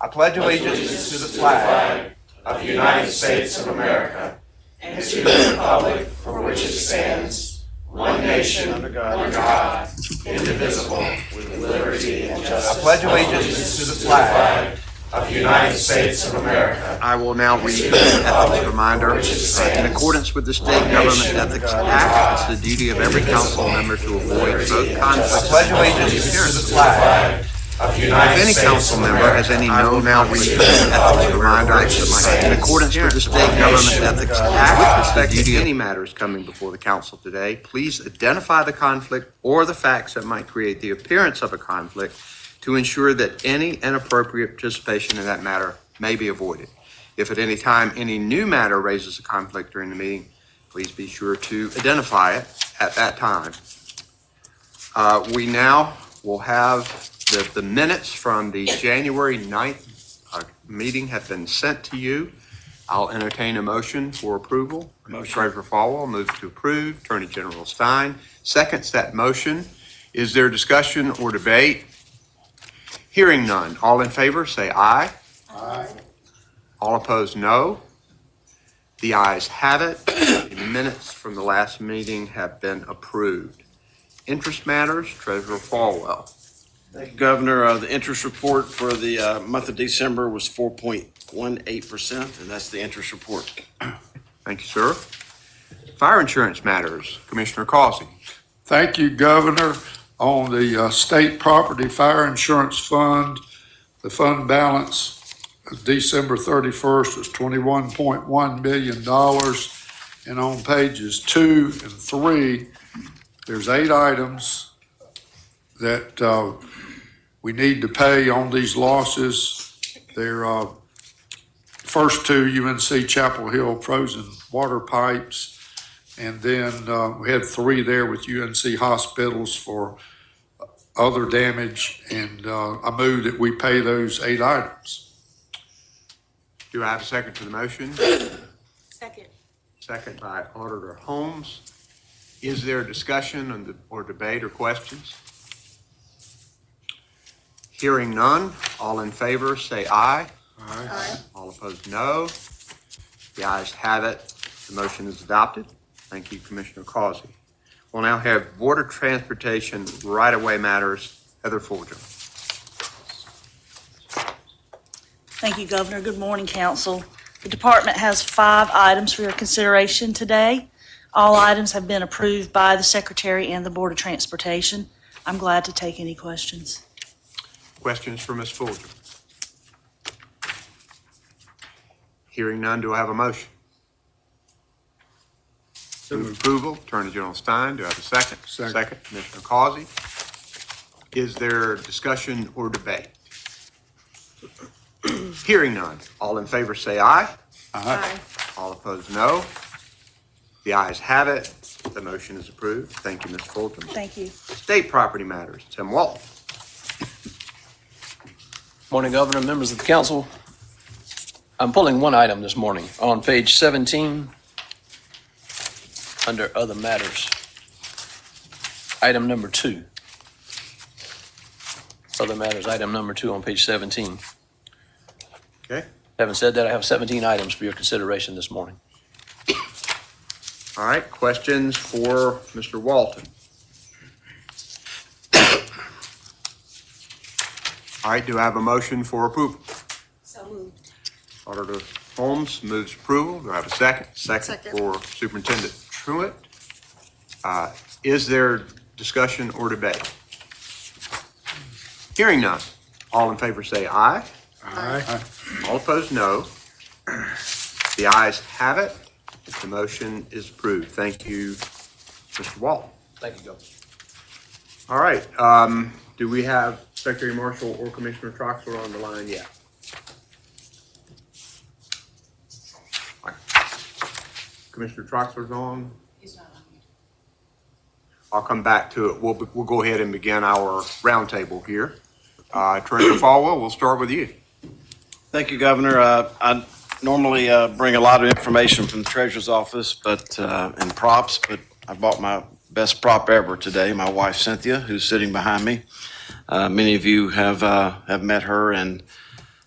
I pledge allegiance to the flag of the United States of America and to the republic for which it stands, one nation under God, indivisible, with liberty and justice. I pledge allegiance to the flag of the United States of America. I will now read the ethics reminder. In accordance with the State Government Ethics Act, it's the duty of every council member to avoid both conflicts. I pledge allegiance to the flag of the United States. If any council member has any known now read the ethics reminder, in accordance with the State Government Ethics Act, with respect to any matters coming before the council today, please identify the conflict or the facts that might create the appearance of a conflict to ensure that any inappropriate participation in that matter may be avoided. If at any time any new matter raises a conflict during the meeting, please be sure to identify it at that time. We now will have the minutes from the January 9th meeting have been sent to you. I'll entertain a motion for approval. Treasurer Falwell moves to approve. Attorney General Stein seconds that motion. Is there discussion or debate? Hearing none. All in favor, say aye. Aye. All opposed, no. The ayes have it. The minutes from the last meeting have been approved. Interest matters, Treasurer Falwell. Thank you, Governor. The interest report for the month of December was 4.18%, and that's the interest report. Thank you, sir. Fire insurance matters, Commissioner Causey. Thank you, Governor. On the state property fire insurance fund, the fund balance of December 31st was $21.1 million. And on pages 2 and 3, there's 8 items that we need to pay on these losses. They're first 2 UNC Chapel Hill frozen water pipes. And then we had 3 there with UNC hospitals for other damage. And I move that we pay those 8 items. Do I have a second to the motion? Second. Second by Auditor Holmes. Is there discussion or debate or questions? Hearing none, all in favor say aye. Aye. All opposed, no. The ayes have it. The motion is adopted. Thank you, Commissioner Causey. We'll now have Water Transportation right-of-way matters. Heather Fulgham. Thank you, Governor. Good morning, Council. The department has 5 items for your consideration today. All items have been approved by the Secretary and the Board of Transportation. I'm glad to take any questions. Questions for Ms. Fulgham? Hearing none, do I have a motion? Move approval, Attorney General Stein. Do I have a second? Second. Commissioner Causey. Is there discussion or debate? Hearing none. All in favor say aye. Aye. All opposed, no. The ayes have it. The motion is approved. Thank you, Ms. Fulgham. Thank you. State property matters. Tim Walton. Morning, Governor, members of the council. I'm pulling one item this morning on page 17 under other matters. Item number 2. Other matters, item number 2 on page 17. Okay. Having said that, I have 17 items for your consideration this morning. All right. Questions for Mr. Walton? All right. Do I have a motion for approval? So moved. Auditor Holmes moves approval. Do I have a second? Second. For Superintendent Truitt. Is there discussion or debate? Hearing none. All in favor say aye. Aye. All opposed, no. The ayes have it. The motion is approved. Thank you, Mr. Walton. Thank you, Governor. All right. Do we have Secretary Marshall or Commissioner Troxler on the line yet? All right. Commissioner Troxler's on. He's not on here. I'll come back to it. We'll go ahead and begin our roundtable here. Treasurer Falwell, we'll start with you. Thank you, Governor. I normally bring a lot of information from the Treasurer's office, and props, but I bought my best prop ever today, my wife Cynthia, who's sitting behind me. Many of you have met her, and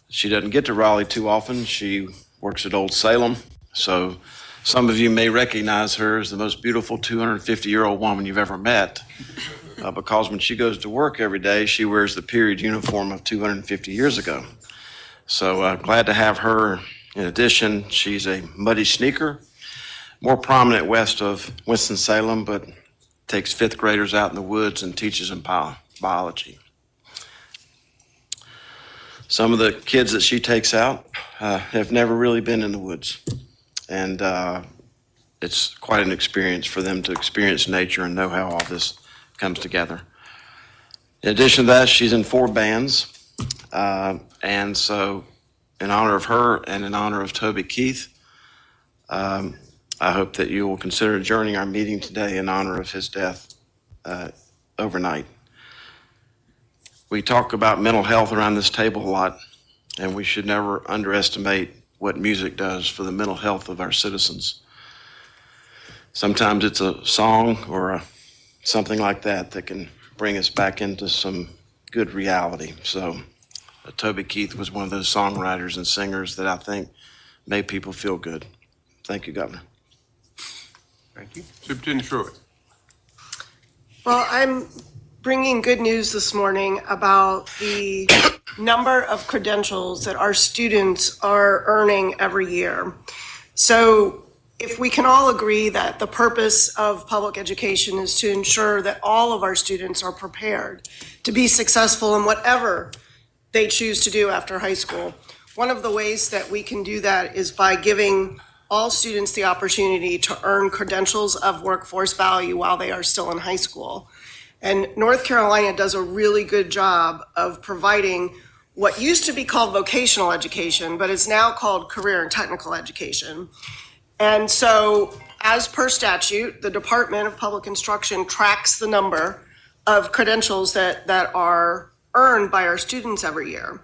She doesn't get to Raleigh too often. She works at Old Salem. So some of you may recognize her as the most beautiful 250-year-old woman you've ever met, because when she goes to work every day, she wears the period uniform of 250 years ago. So glad to have her. In addition, she's a muddy sneaker, more prominent west of Winston-Salem, but takes fifth graders out in the woods and teaches them biology. Some of the kids that she takes out have never really been in the woods. And it's quite an experience for them to experience nature and know how all this comes together. In addition to that, she's in 4 bands. And so in honor of her and in honor of Toby Keith, I hope that you will consider adjourning our meeting today in honor of his death overnight. We talk about mental health around this table a lot, and we should never underestimate what music does for the mental health of our citizens. Sometimes it's a song or something like that that can bring us back into some good reality. So Toby Keith was one of those songwriters and singers that I think made people feel good. Thank you, Governor. Thank you. Superintendent Shruitt. Well, I'm bringing good news this morning about the number of credentials that our students are earning every year. So if we can all agree that the purpose of public education is to ensure that all of our students are prepared to be successful in whatever they choose to do after high school, one of the ways that we can do that is by giving all students the opportunity to earn credentials of workforce value while they are still in high school. And North Carolina does a really good job of providing what used to be called vocational education, but is now called career and technical education. And so, as per statute, the Department of Public Instruction tracks the number of credentials that are earned by our students every year.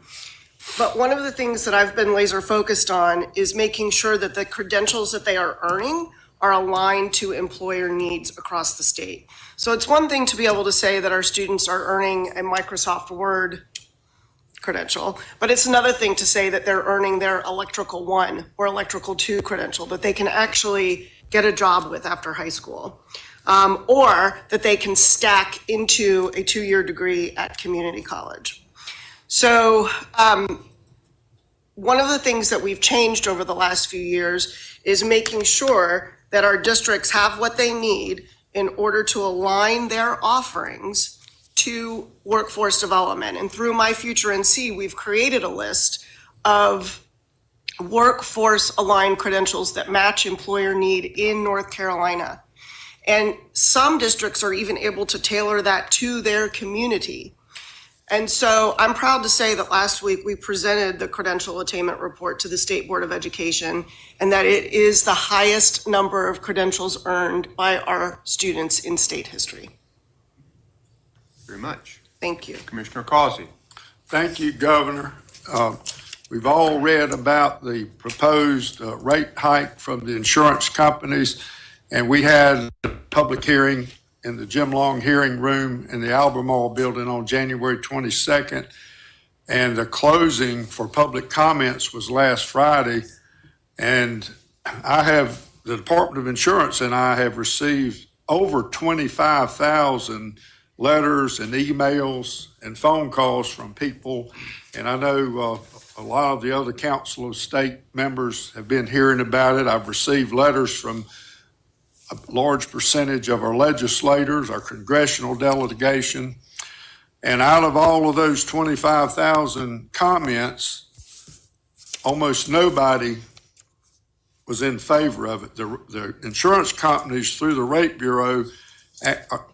But one of the things that I've been laser focused on is making sure that the credentials that they are earning are aligned to employer needs across the state. So it's one thing to be able to say that our students are earning a Microsoft Word credential, but it's another thing to say that they're earning their Electrical 1 or Electrical 2 credential that they can actually get a job with after high school, or that they can stack into a 2-year degree at community college. So one of the things that we've changed over the last few years is making sure that our districts have what they need in order to align their offerings to workforce development. And through My Future NC, we've created a list of workforce aligned credentials that match employer need in North Carolina. And some districts are even able to tailor that to their community. And so I'm proud to say that last week we presented the credential attainment report to the State Board of Education, and that it is the highest number of credentials earned by our students in state history. Very much. Thank you. Commissioner Causey. Thank you, Governor. We've all read about the proposed rate hike from the insurance companies, and we had a public hearing in the Jim Long hearing room in the Albemarle building on January 22nd. And the closing for public comments was last Friday. And the Department of Insurance and I have received over 25,000 letters and emails and phone calls from people. And I know a lot of the other Council of State members have been hearing about it. I've received letters from a large percentage of our legislators, our congressional delegation. And out of all of those 25,000 comments, almost nobody was in favor of it. The insurance companies through the Rate Bureau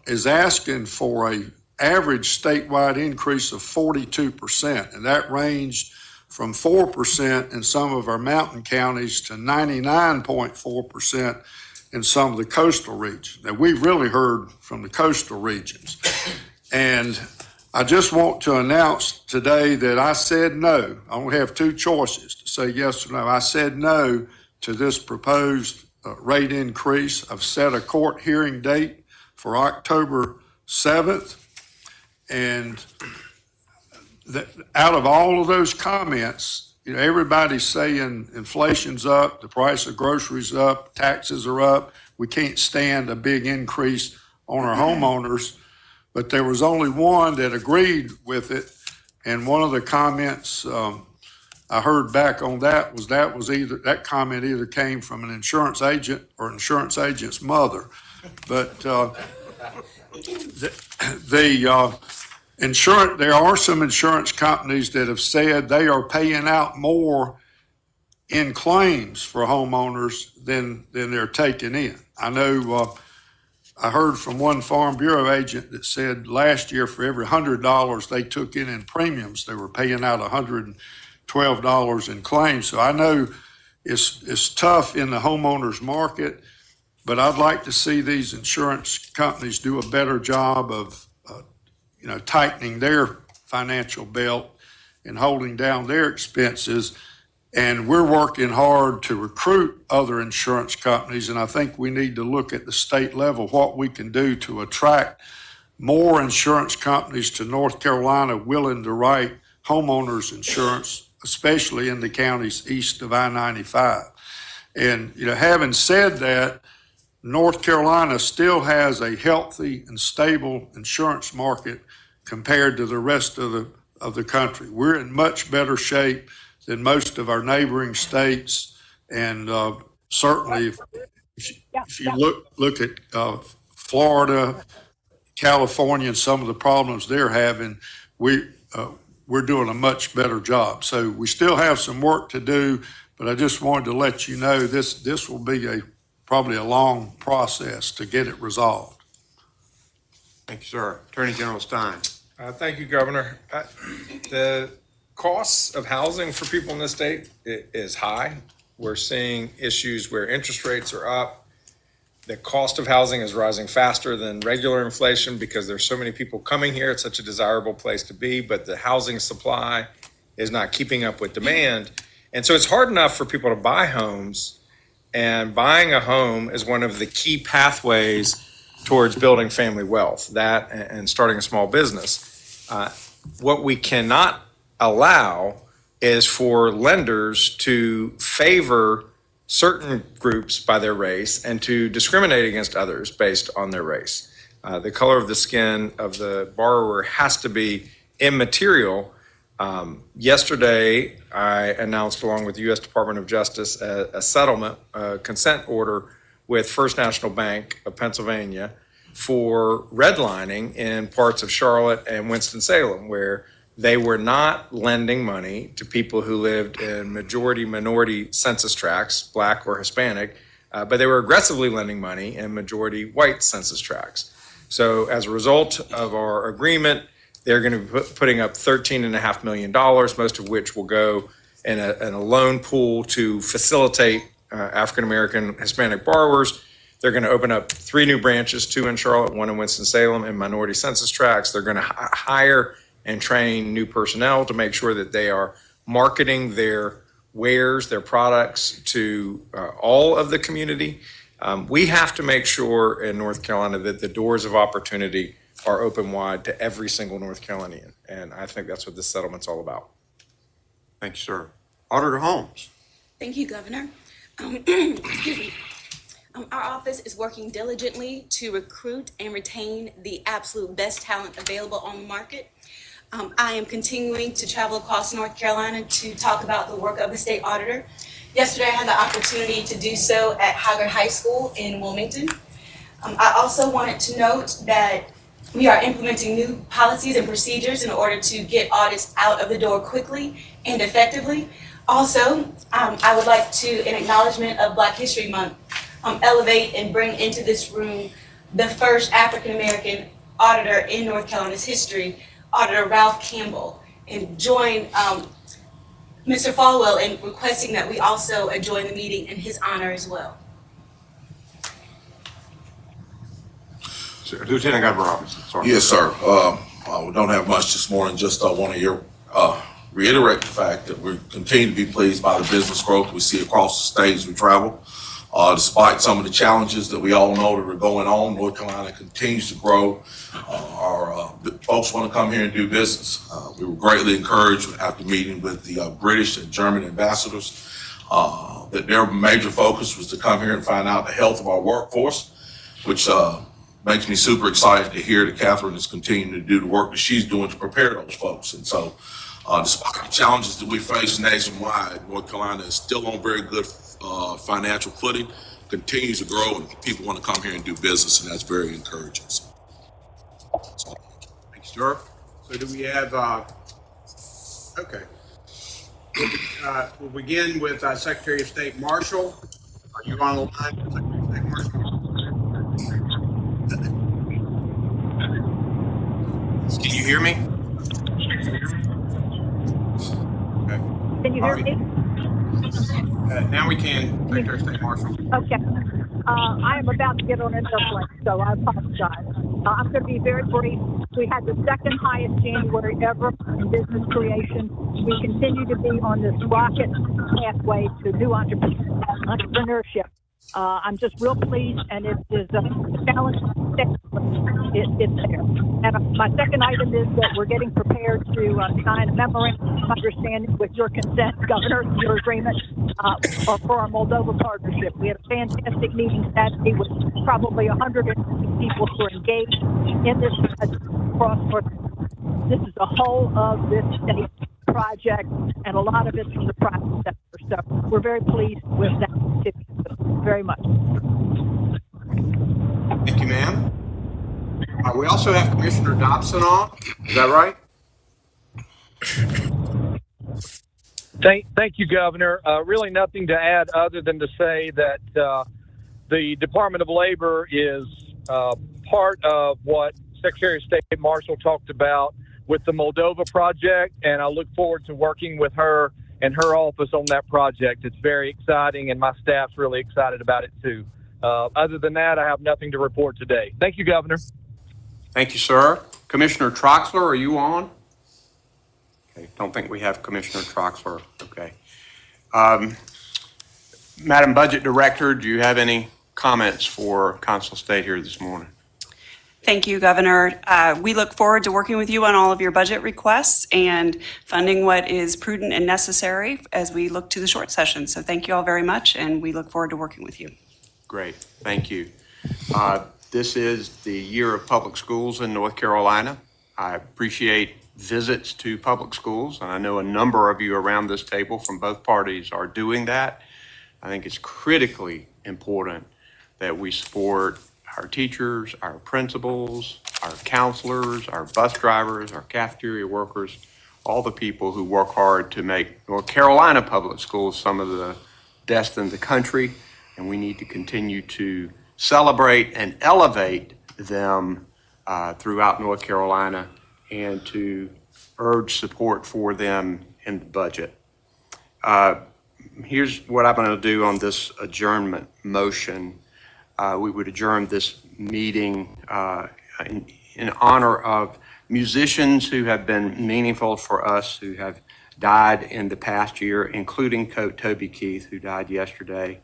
is asking for a average statewide increase of 42%. And that ranged from 4% in some of our mountain counties to 99.4% in some of the coastal regions. Now, we've really heard from the coastal regions. And I just want to announce today that I said no. I only have 2 choices to say yes or no. I said no to this proposed rate increase. I've set a court hearing date for October 7th. And out of all of those comments, everybody's saying inflation's up, the price of groceries up, taxes are up. We can't stand a big increase on our homeowners. But there was only one that agreed with it. And one of the comments I heard back on that was either, that comment either came from an insurance agent or insurance agent's mother. But there are some insurance companies that have said they are paying out more in claims for homeowners than they're taking in. I know I heard from one Farm Bureau agent that said last year for every $100 they took in premiums, they were paying out $112 in claims. So I know it's tough in the homeowners market, but I'd like to see these insurance companies do a better job of tightening their financial belt and holding down their expenses. And we're working hard to recruit other insurance companies, and I think we need to look at the state level, what we can do to attract more insurance companies to North Carolina willing to write homeowners insurance, especially in the counties east of I-95. And, having said that, North Carolina still has a healthy and stable insurance market compared to the rest of the country. We're in much better shape than most of our neighboring states, and certainly if you look at Florida, California, and some of the problems they're having, we're doing a much better job. So we still have some work to do, but I just wanted to let you know this will be probably a long process to get it resolved. Thank you, sir. Attorney General Stein. Thank you, Governor. The costs of housing for people in this state is high. We're seeing issues where interest rates are up. The cost of housing is rising faster than regular inflation because there's so many people coming here. It's such a desirable place to be, but the housing supply is not keeping up with demand. And so it's hard enough for people to buy homes, and buying a home is one of the key pathways towards building family wealth, that and starting a small business. What we cannot allow is for lenders to favor certain groups by their race and to discriminate against others based on their race. The color of the skin of the borrower has to be immaterial. Yesterday, I announced, along with the U.S. Department of Justice, a settlement, consent order with First National Bank of Pennsylvania for redlining in parts of Charlotte and Winston-Salem, where they were not lending money to people who lived in majority-minority census tracts, Black or Hispanic, but they were aggressively lending money in majority-white census tracts. So as a result of our agreement, they're going to be putting up $13.5 million, most of which will go in a loan pool to facilitate African-American Hispanic borrowers. They're going to open up 3 new branches, 2 in Charlotte, 1 in Winston-Salem, in minority census tracts. They're going to hire and train new personnel to make sure that they are marketing their wares, their products to all of the community. We have to make sure in North Carolina that the doors of opportunity are open wide to every single North Carolinian. And I think that's what this settlement's all about. Thank you, sir. Auditor Holmes. Thank you, Governor. Excuse me. Our office is working diligently to recruit and retain the absolute best talent available on the market. I am continuing to travel across North Carolina to talk about the work of the state auditor. Yesterday, I had the opportunity to do so at Hoggard High School in Wilmington. I also wanted to note that we are implementing new policies and procedures in order to get audits out of the door quickly and effectively. Also, I would like to, in acknowledgement of Black History Month, elevate and bring into this room the first African-American auditor in North Carolina's history, Auditor Ralph Campbell, and join Mr. Falwell in requesting that we also join the meeting in his honor as well. Lieutenant Governor Robinson, sorry. Yes, sir. We don't have much this morning. Just want to reiterate the fact that we continue to be pleased by the business growth we see across the state as we travel. Despite some of the challenges that we all know that are going on, North Carolina continues to grow. Our folks want to come here and do business. We were greatly encouraged after meeting with the British and German ambassadors that their major focus was to come here and find out the health of our workforce, which makes me super excited to hear that Catherine is continuing to do the work that she's doing to prepare those folks. And so despite the challenges that we face nationwide, North Carolina is still on very good financial footing, continues to grow, and people want to come here and do business, and that's very encouraging. So, Thank you, sir. So do we have, okay. We'll begin with Secretary of State Marshall. Are you on the line, Secretary of State Marshall? Can you hear me? Okay. Can you hear me? Now we can, Secretary of State Marshall. Okay. I am about to get on an airplane, so I apologize. I'm going to be very brief. We had the second highest January ever in business creation. We continue to be on this rocket pathway to new entrepreneurship. I'm just real pleased, and it is a challenge. It's there. And my second item is that we're getting prepared to sign a memorandum of understanding with your consent, Governor, your agreement for our Moldova partnership. We had a fantastic meeting Saturday with probably 150 people who are engaged in this across North. This is the whole of this state project, and a lot of it's from the private sector. So we're very pleased with that. Very much. Thank you, ma'am. We also have Commissioner Dobson on. Is that right? Thank you, Governor. Really nothing to add other than to say that the Department of Labor is part of what Secretary of State Marshall talked about with the Moldova project, and I look forward to working with her and her office on that project. It's very exciting, and my staff's really excited about it too. Other than that, I have nothing to report today. Thank you, Governor. Thank you, sir. Commissioner Troxler, are you on? Okay, don't think we have Commissioner Troxler. Okay. Madam Budget Director, do you have any comments for Council State here this morning? Thank you, Governor. We look forward to working with you on all of your budget requests and funding what is prudent and necessary as we look to the short session. So thank you all very much, and we look forward to working with you. Great, thank you. This is the year of public schools in North Carolina. I appreciate visits to public schools, and I know a number of you around this table from both parties are doing that. I think it's critically important that we support our teachers, our principals, our counselors, our bus drivers, our cafeteria workers, all the people who work hard to make North Carolina public schools some of the best in the country. And we need to continue to celebrate and elevate them throughout North Carolina and to urge support for them in the budget. Here's what I'm going to do on this adjournment motion. We would adjourn this meeting in honor of musicians who have been meaningful for us, who have died in the past year, including Toby Keith, who died yesterday,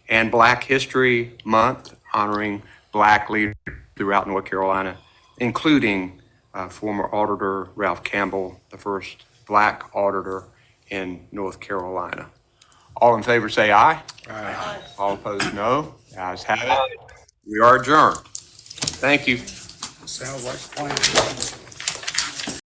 and Black History Month, honoring Black leaders throughout North Carolina, including former Auditor Ralph Campbell, the first Black auditor in North Carolina. All in favor say aye. Aye. All opposed, no. The ayes have it. We are adjourned. Thank you. Sounds like a plan.